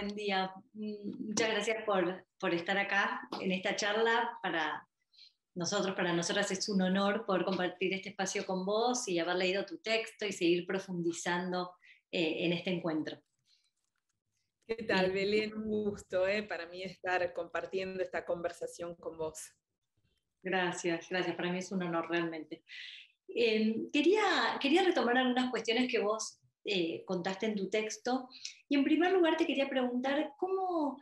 buen día. Muchas gracias por estar acá en esta charla. Para nosotras es un honor poder compartir este espacio con vos y haber leído tu texto y seguir profundizando en este encuentro. ¿Qué tal, Belén? Un gusto para mí estar compartiendo esta conversación con vos. Gracias. Para mí es un honor realmente. Quería retomar algunas cuestiones que vos contaste en tu texto, y en primer lugar te quería preguntar cómo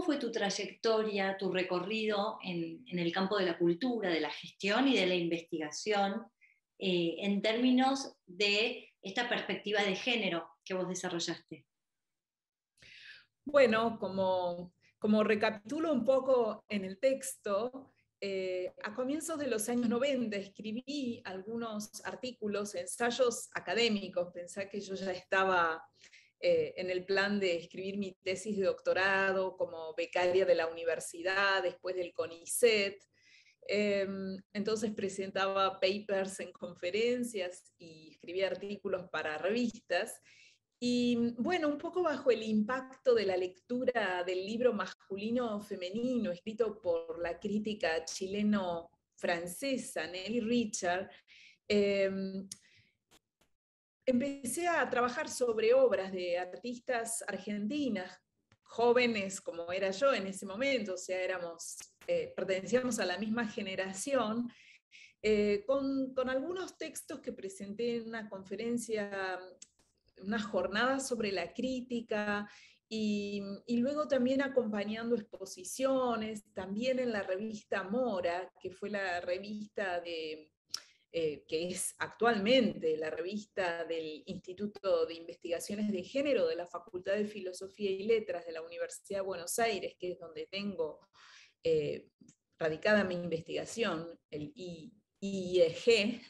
fue tu trayectoria, tu recorrido en el campo de la cultura, de la gestión y de la investigación, en términos de esta perspectiva de género que vos desarrollaste. Bueno, como recapitulo un poco en el texto, a comienzos de los años 90 escribí algunos artículos, ensayos académicos. Pensé que yo ya estaba en el plan de escribir mi tesis de doctorado como becaria de la universidad, después del CONICET. Entonces presentaba papers en conferencias y escribía artículos para revistas. Y bueno, un poco bajo el impacto de la lectura del libro Masculino-Femenino, escrito por la crítica chileno-francesa Nelly Richard, empecé a trabajar sobre obras de artistas argentinas, jóvenes como era yo en ese momento, o sea, pertenecíamos a la misma generación, con algunos textos que presenté en una conferencia, una jornada sobre la crítica, y luego también acompañando exposiciones, también en la revista Mora, que fue la revista que es actualmente la revista del Instituto de Investigaciones de Género de la Facultad de Filosofía y Letras de la Universidad de Buenos Aires, que es donde tengo radicada mi investigación, el IEG.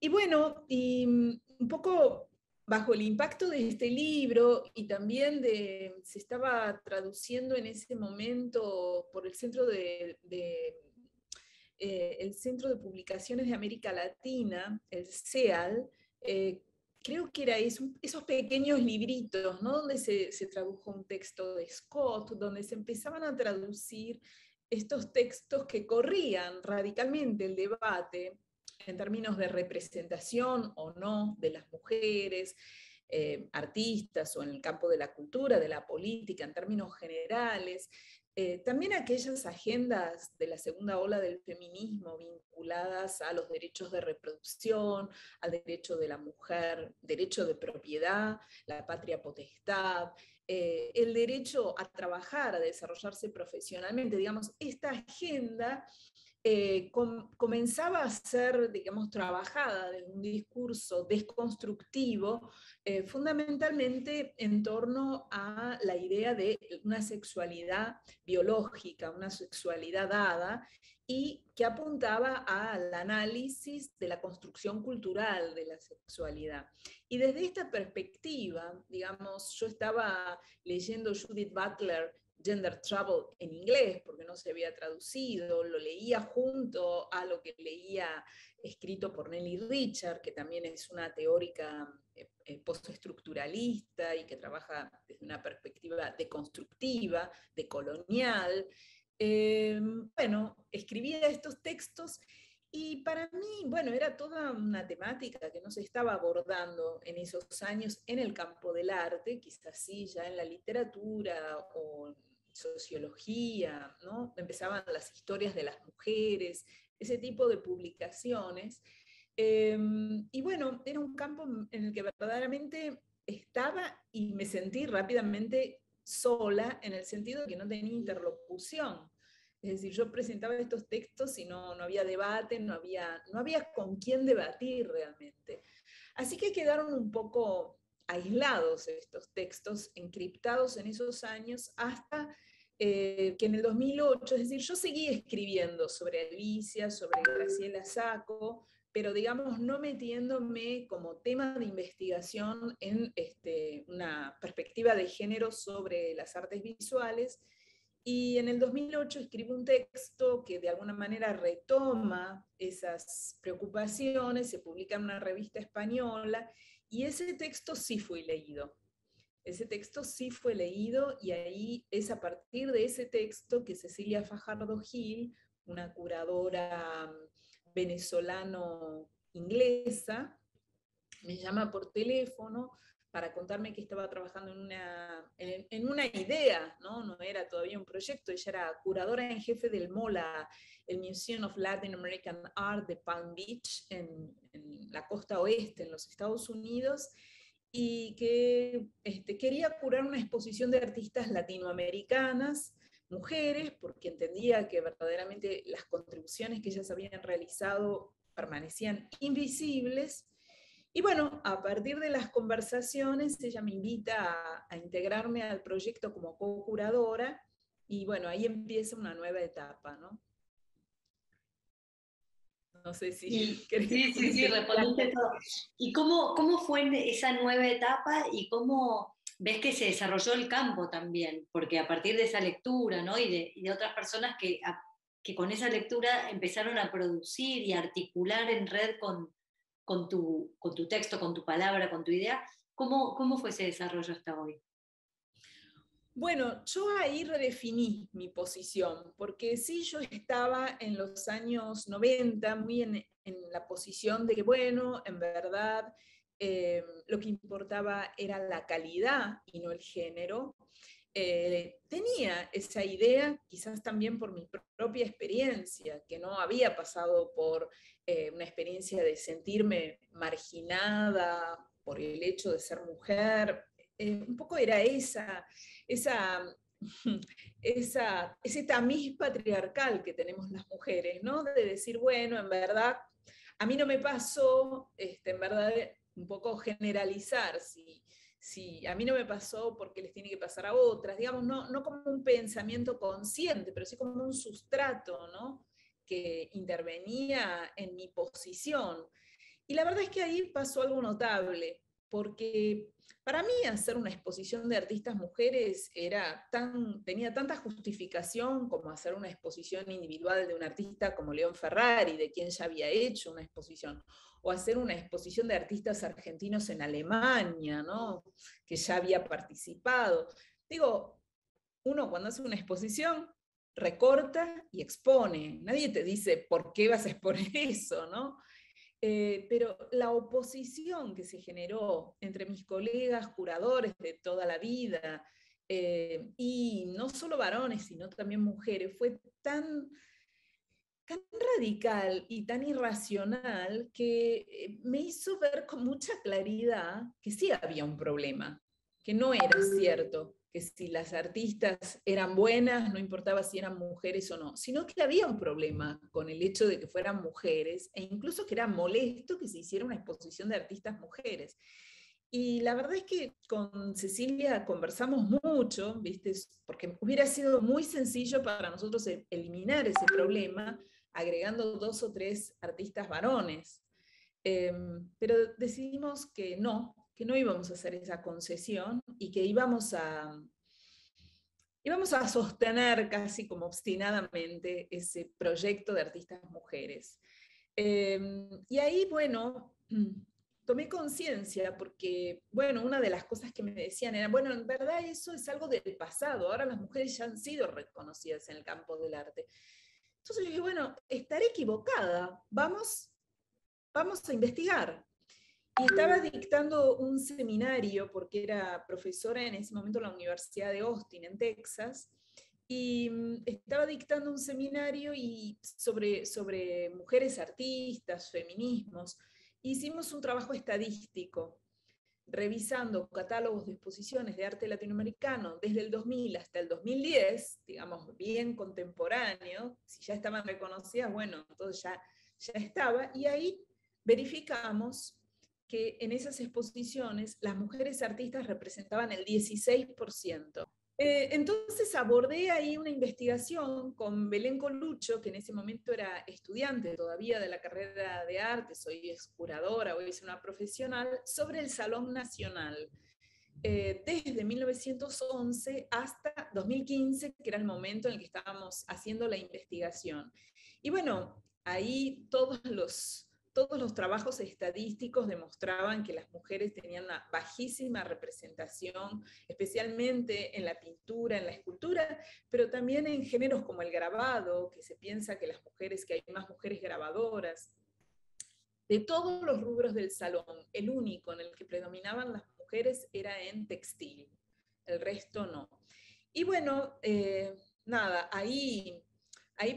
Y bueno, un poco bajo el impacto de este libro, y también se estaba traduciendo en ese momento por el Centro el Centro de Publicaciones de América Latina, el CEAL, creo que era esos pequeños libritos, ¿no? Donde se tradujo un texto de Scott, donde se empezaban a traducir estos textos que corrían radicalmente el debate en términos de representación o no de las mujeres, artistas, o en el campo de la cultura, de la política, en términos generales. También aquellas agendas de la segunda ola del feminismo vinculadas a los derechos de reproducción, al derecho de la mujer, derecho de propiedad, la patria potestad, el derecho a trabajar, a desarrollarse profesionalmente. Digamos, esta agenda comenzaba a ser, digamos, trabajada desde un discurso desconstructivo, fundamentalmente en torno a la idea de una sexualidad biológica, una sexualidad dada, y que apuntaba al análisis de la construcción cultural de la sexualidad. Y desde esta perspectiva, digamos, yo estaba leyendo Judith Butler, Gender Trouble, en inglés, porque no se había traducido, lo leía junto a lo que leía escrito por Nelly Richard, que también es una teórica postestructuralista y que trabaja desde una perspectiva deconstructiva, decolonial. Bueno, escribía estos textos, y para mí, bueno, era toda una temática que no se estaba abordando en esos años en el campo del arte, quizás sí ya en la literatura o sociología, ¿no? Empezaban las historias de las mujeres, ese tipo de publicaciones. Y bueno, era un campo en el que verdaderamente estaba y me sentí rápidamente sola, en el sentido de que no tenía interlocución. Es decir, yo presentaba estos textos y no había debate, no había con quién debatir realmente. Así que quedaron un poco aislados estos textos, encriptados en esos años, hasta que en el 2008, es decir, yo seguí escribiendo sobre Alicia, sobre Graciela Sacco, pero digamos no metiéndome como tema de investigación en una perspectiva de género sobre las artes visuales. Y en el 2008 escribo un texto que de alguna manera retoma esas preocupaciones, se publica en una revista española, y ese texto sí fue leído. Ese texto sí fue leído y ahí es a partir de ese texto que Cecilia Fajardo Gil, una curadora venezolano-inglesa, me llama por teléfono para contarme que estaba trabajando en una idea, ¿no? No era todavía un proyecto, ella era curadora en jefe del MoLA, el Museum of Latin American Art de Palm Beach, en la costa oeste, en los Estados Unidos, y que quería curar una exposición de artistas latinoamericanas, mujeres, porque entendía que verdaderamente las contribuciones que ellas habían realizado permanecían invisibles. Y bueno, a partir de las conversaciones, ella me invita a integrarme al proyecto como co-curadora, y bueno, ahí empieza una nueva etapa, ¿no? No sé si querés Sí, sí, sí, respondiste todo. ¿Y cómo fue esa nueva etapa y cómo ves que se desarrolló el campo también? Porque a partir de esa lectura, ¿no? Y de otras personas que con esa lectura empezaron a producir y a articular en red con tu texto, con tu palabra, con tu idea, ¿cómo fue ese desarrollo hasta hoy? Bueno, yo ahí redefiní mi posición, porque sí, yo estaba en los años 90 muy en la posición de que, bueno, en verdad lo que importaba era la calidad y no el género. Tenía esa idea, quizás también por mi propia experiencia, que no había pasado por una experiencia de sentirme marginada por el hecho de ser mujer. Un poco era esa, ese tamiz patriarcal que tenemos las mujeres, ¿no? De decir, bueno, en verdad, a mí no me pasó, en verdad, un poco generalizar, si a mí no me pasó porque les tiene que pasar a otras, digamos, no como un pensamiento consciente, pero sí como un sustrato, ¿no? Que intervenía en mi posición. Y la verdad es que ahí pasó algo notable, porque para mí hacer una exposición de artistas mujeres tenía tanta justificación como hacer una exposición individual de un artista como León Ferrari, de quien ya había hecho una exposición, o hacer una exposición de artistas argentinos en Alemania, ¿no? Que ya había participado. Digo, uno cuando hace una exposición recorta y expone. Nadie te dice por qué vas a exponer eso, ¿no? Pero la oposición que se generó entre mis colegas curadores de toda la vida, y no solo varones, sino también mujeres, fue tan radical y tan irracional que me hizo ver con mucha claridad que sí había un problema, que no era cierto que si las artistas eran buenas, no importaba si eran mujeres o no, sino que había un problema con el hecho de que fueran mujeres, e incluso que era molesto que se hiciera una exposición de artistas mujeres. Y la verdad es que con Cecilia conversamos mucho, ¿viste? Porque hubiera sido muy sencillo para nosotros eliminar ese problema agregando 2 o 3 artistas varones. Pero decidimos que no íbamos a hacer esa concesión y que íbamos a sostener casi como obstinadamente ese proyecto de artistas mujeres. Y ahí, bueno, tomé conciencia porque, bueno, una de las cosas que me decían era, bueno, en verdad eso es algo del pasado, ahora las mujeres ya han sido reconocidas en el campo del arte. Entonces yo dije, bueno, estaré equivocada, vamos a investigar. Y estaba dictando un seminario, porque era profesora en ese momento en la Universidad de Austin, en Texas, y estaba dictando un seminario sobre mujeres artistas, feminismos. Hicimos un trabajo estadístico, revisando catálogos de exposiciones de arte latinoamericano desde el 2000 hasta el 2010, digamos, bien contemporáneo. Si ya estaban reconocidas, bueno, entonces ya estaba, y ahí verificamos que en esas exposiciones las mujeres artistas representaban el 16%. Entonces abordé ahí una investigación con Belén Colucho, que en ese momento era estudiante todavía de la carrera de arte, soy ex curadora, hoy es una profesional, sobre el Salón Nacional, desde 1911 hasta 2015, que era el momento en el que estábamos haciendo la investigación. Y bueno, ahí todos todos los trabajos estadísticos demostraban que las mujeres tenían una bajísima representación, especialmente en la pintura, en la escultura, pero también en géneros como el grabado, que se piensa que que hay más mujeres grabadoras. De todos los rubros del salón, el único en el que predominaban las mujeres era en textil, el resto no. Y bueno, nada, ahí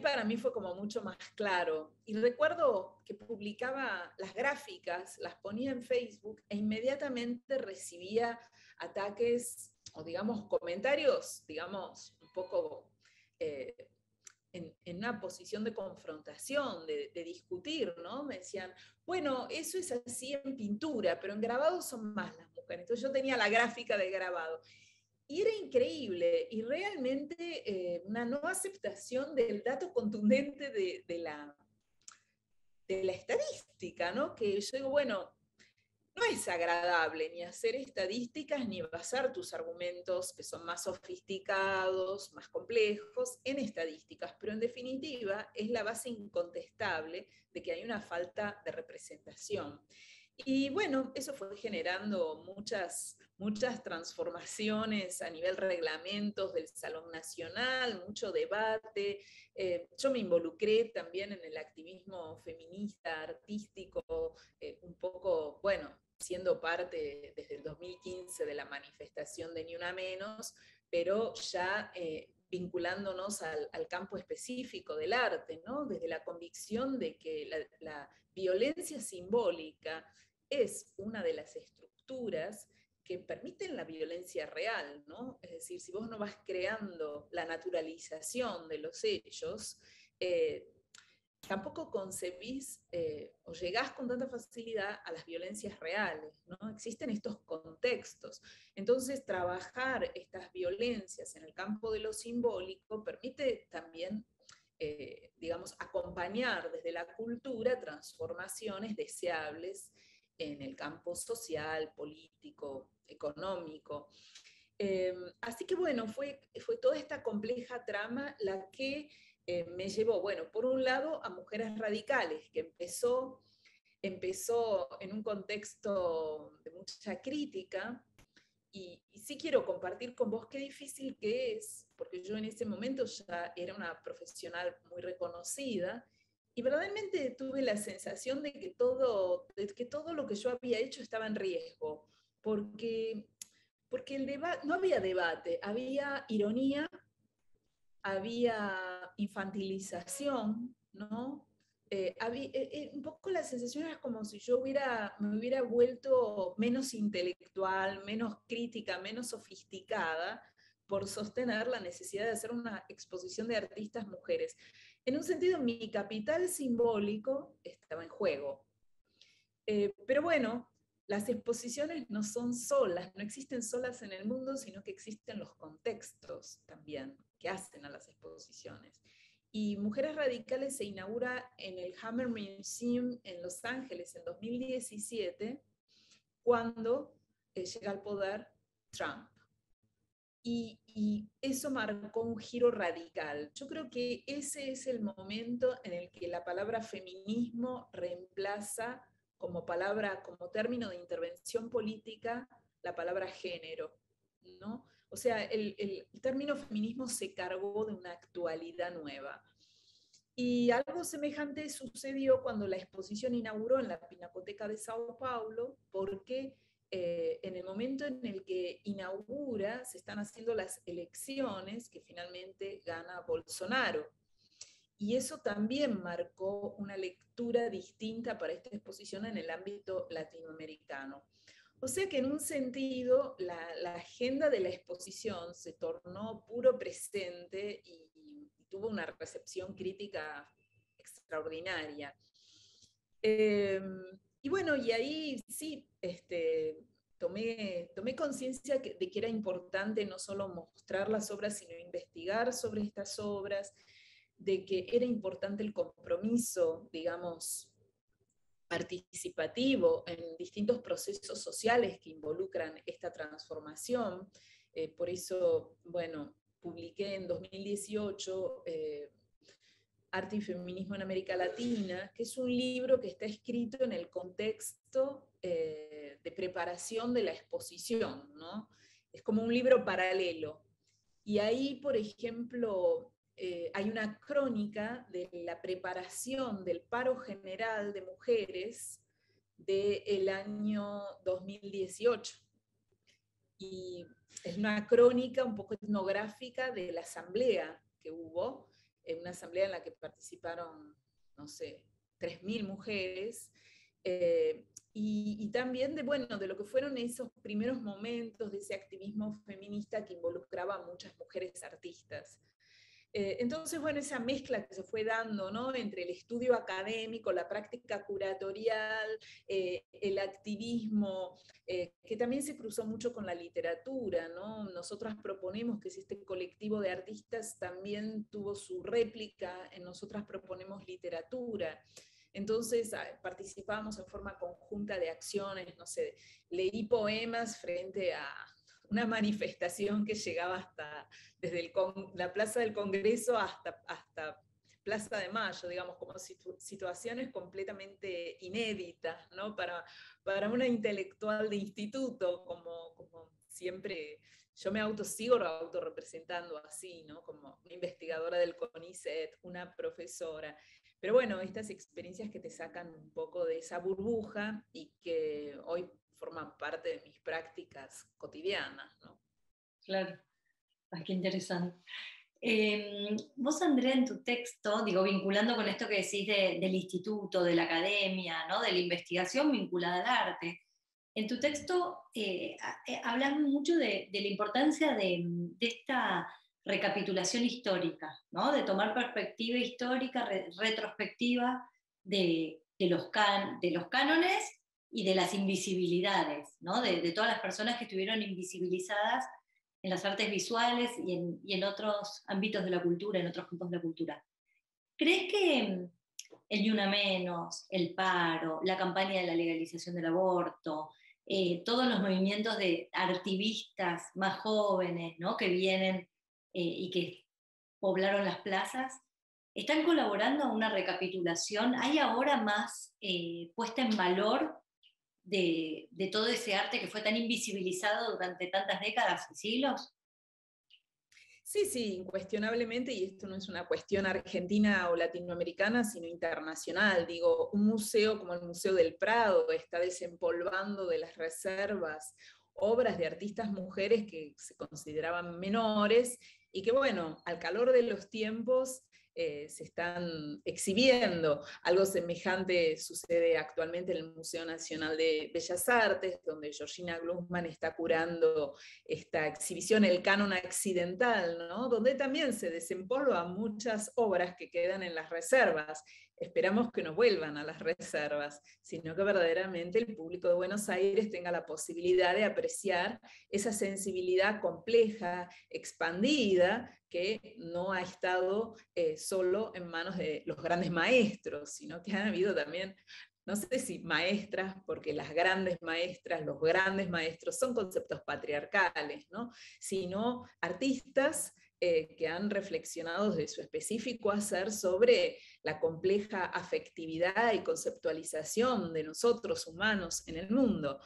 para mí fue como mucho más claro. Y recuerdo que publicaba las gráficas, las ponía en Facebook e inmediatamente recibía ataques o digamos comentarios, digamos, un poco en una posición de confrontación, de discutir, ¿no? Me decían, bueno, eso es así en pintura, pero en grabado son más las mujeres. Entonces yo tenía la gráfica de grabado. Y era increíble, y realmente una no aceptación del dato contundente de la estadística, ¿no? Que yo digo, bueno, no es agradable ni hacer estadísticas ni basar tus argumentos, que son más sofisticados, más complejos, en estadísticas, pero en definitiva es la base incontestable de que hay una falta de representación. Y bueno, eso fue generando muchas transformaciones a nivel reglamentos del Salón Nacional, mucho debate. Yo me involucré también en el activismo feminista, artístico, un poco, bueno, siendo parte desde el 2015 de la manifestación de Ni Una Menos, pero ya vinculándonos al campo específico del arte, ¿no? Desde la convicción de que la violencia simbólica es una de las estructuras que permiten la violencia real, ¿no? Es decir, si vos no vas creando la naturalización de los hechos, tampoco concebís o llegás con tanta facilidad a las violencias reales, ¿no? Existen estos contextos. Entonces, trabajar estas violencias en el campo de lo simbólico permite también, digamos, acompañar desde la cultura transformaciones deseables en el campo social, político, económico. Así que bueno, fue toda esta compleja trama la que me llevó, bueno, por un lado a Mujeres Radicales, que empezó en un contexto de mucha crítica, y sí quiero compartir con vos qué difícil que es, porque yo en ese momento ya era una profesional muy reconocida, y verdaderamente tuve la sensación de que todo lo que yo había hecho estaba en riesgo, porque no había debate, había ironía, había infantilización, ¿no? Un poco la sensación era como si yo me hubiera vuelto menos intelectual, menos crítica, menos sofisticada por sostener la necesidad de hacer una exposición de artistas mujeres. En un sentido, mi capital simbólico estaba en juego. Pero bueno, las exposiciones no son solas, no existen solas en el mundo, sino que existen los contextos también que hacen a las exposiciones. Y Mujeres Radicales se inaugura en el Hammer Museum en Los Ángeles en 2017, cuando llega al poder Trump. Y eso marcó un giro radical. Yo creo que ese es el momento en el que la palabra feminismo reemplaza como término de intervención política, la palabra género, ¿no? O sea, el término feminismo se cargó de una actualidad nueva. Y algo semejante sucedió cuando la exposición inauguró en la Pinacoteca de Sao Paulo, porque en el momento en el que inaugura, se están haciendo las elecciones que finalmente gana Bolsonaro. Y eso también marcó una lectura distinta para esta exposición en el ámbito latinoamericano. O sea que en un sentido la agenda de la exposición se tornó puro presente y tuvo una recepción crítica extraordinaria. Y bueno, y ahí sí, tomé conciencia de que era importante no solo mostrar las obras, sino investigar sobre estas obras, de que era importante el compromiso, digamos, participativo en distintos procesos sociales que involucran esta transformación. Por eso, bueno, publiqué en 2018 Arte y Feminismo en América Latina, que es un libro que está escrito en el contexto de preparación de la exposición, ¿no? Es como un libro paralelo. Y ahí, por ejemplo, hay una crónica de la preparación del paro general de mujeres del año 2018. Y es una crónica un poco etnográfica de la asamblea que hubo, una asamblea en la que participaron, no sé, 3.000 mujeres, y también de, bueno, de lo que fueron esos primeros momentos de ese activismo feminista que involucraba a muchas mujeres artistas. Entonces, bueno, esa mezcla que se fue dando, ¿no?, entre el estudio académico, la práctica curatorial, el activismo, que también se cruzó mucho con la literatura, ¿no? Nosotras proponemos que si este colectivo de artistas también tuvo su réplica, en Nosotras Proponemos Literatura. Entonces participábamos en forma conjunta de acciones, no sé, leí poemas frente a una manifestación que llegaba hasta desde la Plaza del Congreso hasta Plaza de Mayo, digamos, como situaciones completamente inéditas, ¿no? Para una intelectual de instituto, como siempre yo me sigo autorrepresentando así, ¿no? Como una investigadora del CONICET, una profesora. Pero bueno, estas experiencias que te sacan un poco de esa burbuja y que hoy forman parte de mis prácticas cotidianas, ¿no? Claro. Ay, qué interesante. Vos, Andrea, en tu texto, digo, vinculando con esto que decís del instituto, de la academia, ¿no?, de la investigación vinculada al arte, en tu texto hablas mucho de la importancia de esta recapitulación histórica, ¿no?, de tomar perspectiva histórica, retrospectiva de los cánones y de las invisibilidades, ¿no?, de todas las personas que estuvieron invisibilizadas en las artes visuales y en otros ámbitos de la cultura, en otros campos de la cultura. ¿Crees que el Ni Una Menos, el paro, la campaña de la legalización del aborto, todos los movimientos de activistas más jóvenes, ¿no?, que vienen y que poblaron las plazas, están colaborando a una recapitulación? ¿Hay ahora más puesta en valor de todo ese arte que fue tan invisibilizado durante tantas décadas y siglos? Sí, sí, incuestionablemente, y esto no es una cuestión argentina o latinoamericana, sino internacional. Digo, un museo como el Museo del Prado está desempolvando de las reservas obras de artistas mujeres que se consideraban menores y que, bueno, al calor de los tiempos se están exhibiendo. Algo semejante sucede actualmente en el Museo Nacional de Bellas Artes, donde Georgina Glusman está curando esta exhibición, El Canon Accidental, ¿no?, donde también se desempolvan muchas obras que quedan en las reservas. Esperamos que no vuelvan a las reservas, sino que verdaderamente el público de Buenos Aires tenga la posibilidad de apreciar esa sensibilidad compleja, expandida, que no ha estado solo en manos de los grandes maestros, sino que han habido también, no sé si maestras, porque las grandes maestras, los grandes maestros son conceptos patriarcales, ¿no?, sino artistas que han reflexionado desde su específico hacer sobre la compleja afectividad y conceptualización de nosotros humanos en el mundo.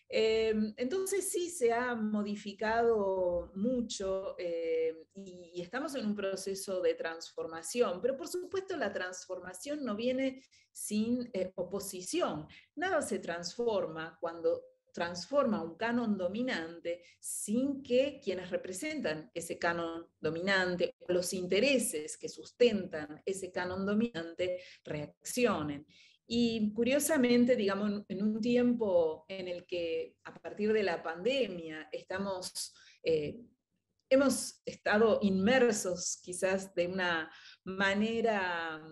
Entonces sí se ha modificado mucho y estamos en un proceso de transformación, pero por supuesto la transformación no viene sin oposición. Nada se transforma cuando transforma un canon dominante sin que quienes representan ese canon dominante, los intereses que sustentan ese canon dominante, reaccionen. Y curiosamente, digamos, en un tiempo en el que a partir de la pandemia hemos estado inmersos quizás de una manera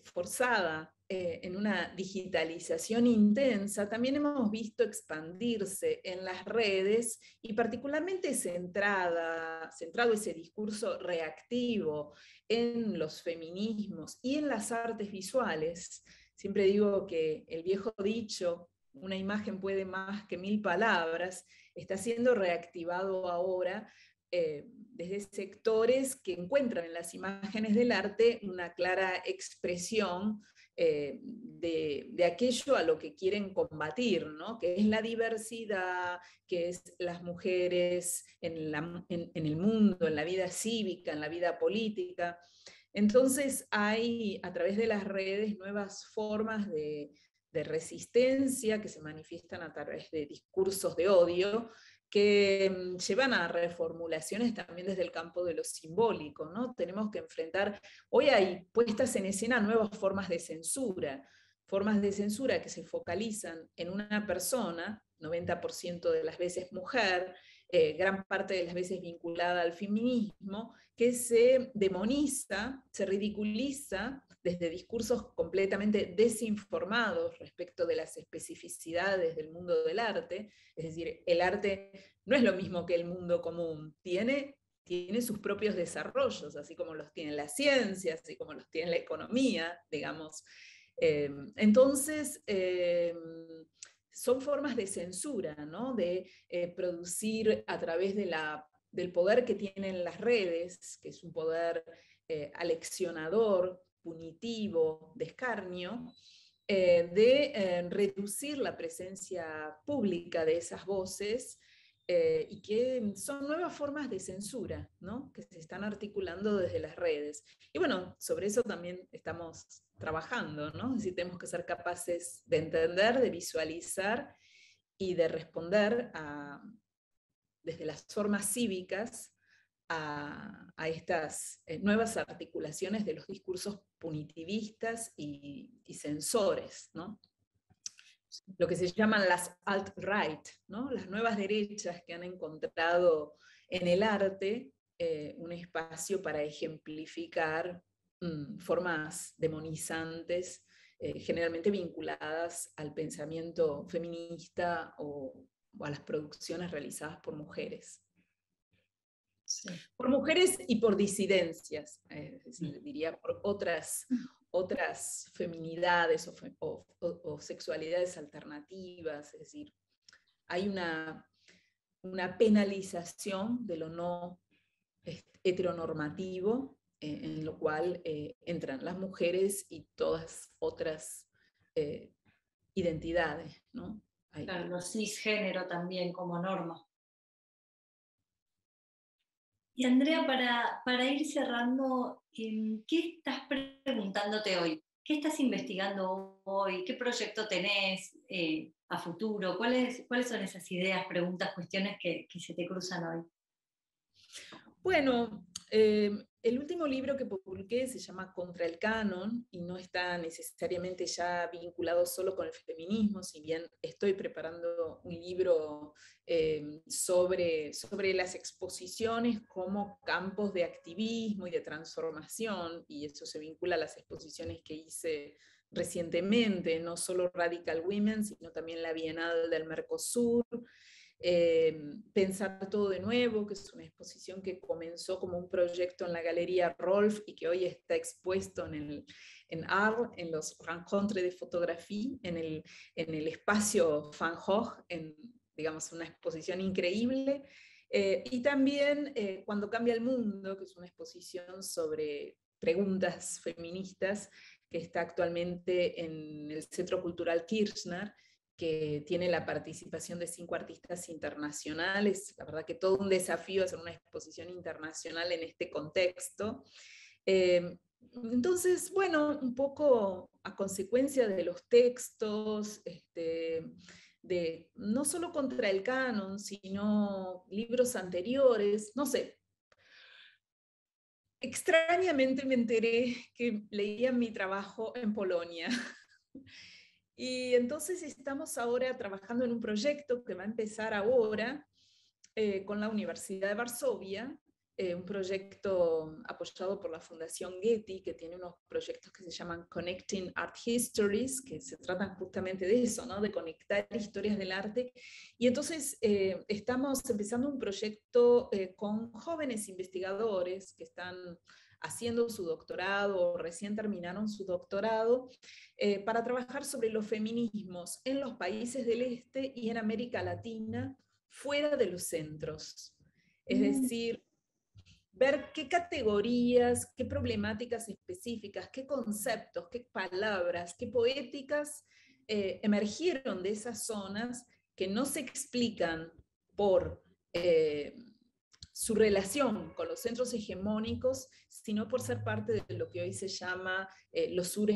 forzada en una digitalización intensa, también hemos visto expandirse en las redes y particularmente centrado ese discurso reactivo en los feminismos y en las artes visuales. Siempre digo que el viejo dicho, una imagen puede más que 1000 palabras, está siendo reactivado ahora desde sectores que encuentran en las imágenes del arte una clara expresión de aquello a lo que quieren combatir, ¿no? Que es la diversidad, que es las mujeres en el mundo, en la vida cívica, en la vida política. Entonces hay a través de las redes nuevas formas de resistencia que se manifiestan a través de discursos de odio que llevan a reformulaciones también desde el campo de lo simbólico, ¿no? Tenemos que enfrentar, hoy hay puestas en escena nuevas formas de censura que se focalizan en una persona, 90% de las veces mujer, gran parte de las veces vinculada al feminismo, que se demoniza, se ridiculiza desde discursos completamente desinformados respecto de las especificidades del mundo del arte. Es decir, el arte no es lo mismo que el mundo común, tiene sus propios desarrollos, así como los tiene la ciencia, así como los tiene la economía, digamos. Entonces, son formas de censura, ¿no? De producir a través del poder que tienen las redes, que es un poder aleccionador, punitivo, de escarnio, de reducir la presencia pública de esas voces y que son nuevas formas de censura, ¿no? Que se están articulando desde las redes. Y bueno, sobre eso también estamos trabajando, ¿no? Es decir, tenemos que ser capaces de entender, de visualizar y de responder desde las formas cívicas a estas nuevas articulaciones de los discursos punitivistas y censores, ¿no? Lo que se llaman las alt-right, ¿no? Las nuevas derechas que han encontrado en el arte un espacio para ejemplificar formas demonizantes, generalmente vinculadas al pensamiento feminista o a las producciones realizadas por mujeres. Sí. Por mujeres y por disidencias, es decir, diría por otras feminidades o sexualidades alternativas, es decir, hay una penalización de lo no heteronormativo, en lo cual entran las mujeres y todas otras identidades, ¿no? Claro, los cisgénero también como norma. Y Andrea, para ir cerrando, ¿qué estás preguntándote hoy? ¿Qué estás investigando hoy? ¿Qué proyecto tenés a futuro? ¿Cuáles son esas ideas, preguntas, cuestiones que se te cruzan hoy? Bueno, el último libro que publiqué se llama Contra el Canon y no está necesariamente ya vinculado solo con el feminismo, si bien estoy preparando un libro sobre las exposiciones como campos de activismo y de transformación, y eso se vincula a las exposiciones que hice recientemente, no solo Radical Women, sino también la Bienal del Mercosur. Pensar todo de nuevo, que es una exposición que comenzó como un proyecto en la Galería Rolf y que hoy está expuesto en Arles, en los Rencontres de Fotografía, en el espacio Van Gogh, en, digamos, una exposición increíble. Y también Cuando cambia el mundo, que es una exposición sobre preguntas feministas, que está actualmente en el Centro Cultural Kirchner, que tiene la participación de 5 artistas internacionales. La verdad que todo un desafío hacer una exposición internacional en este contexto. Entonces, bueno, un poco a consecuencia de los textos, de no solo Contra el Canon, sino libros anteriores, no sé. Extrañamente me enteré que leían mi trabajo en Polonia. Y entonces estamos ahora trabajando en un proyecto que va a empezar ahora con la Universidad de Varsovia, un proyecto apoyado por la Fundación Getty, que tiene unos proyectos que se llaman Connecting Art Histories, que se tratan justamente de eso, ¿no? De conectar historias del arte. Y entonces estamos empezando un proyecto con jóvenes investigadores que están haciendo su doctorado o recién terminaron su doctorado, para trabajar sobre los feminismos en los países del este y en América Latina, fuera de los centros. Es decir, ver qué categorías, qué problemáticas específicas, qué conceptos, qué palabras, qué poéticas emergieron de esas zonas que no se explican por su relación con los centros hegemónicos, sino por ser parte de lo que hoy se llama el sur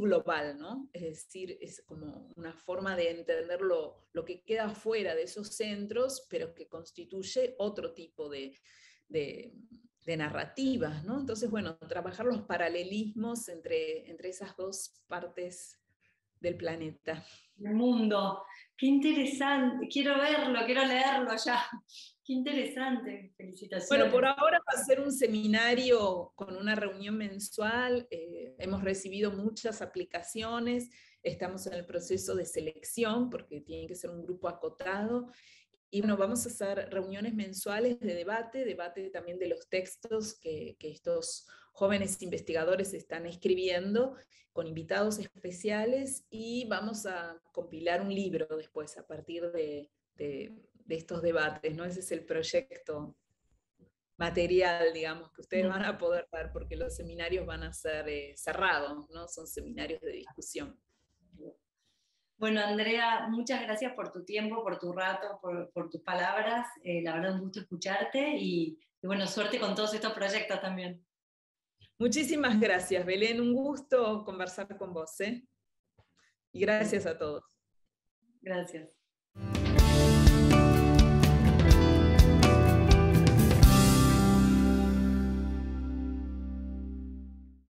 global, ¿no? Es decir, es como una forma de entender lo que queda fuera de esos centros, pero que constituye otro tipo de narrativas, ¿no? Entonces, bueno, trabajar los paralelismos entre esas dos partes del planeta. El mundo. Qué interesante. Quiero verlo, quiero leerlo ya. Qué interesante. Felicitaciones. Bueno, por ahora va a ser un seminario con una reunión mensual. Hemos recibido muchas aplicaciones. Estamos en el proceso de selección porque tiene que ser un grupo acotado. Y bueno, vamos a hacer reuniones mensuales de debate también de los textos que estos jóvenes investigadores están escribiendo, con invitados especiales, y vamos a compilar un libro después a partir de estos debates, ¿no? Ese es el proyecto material, digamos, que ustedes van a poder ver, porque los seminarios van a ser cerrados, ¿no? Son seminarios de discusión. Bueno, Andrea, muchas gracias por tu tiempo, por tu rato, por tus palabras. La verdad, un gusto escucharte y bueno, suerte con todos estos proyectos también. Muchísimas gracias, Belén. Un gusto conversar con vos, ¿eh? Y gracias a todos. Gracias.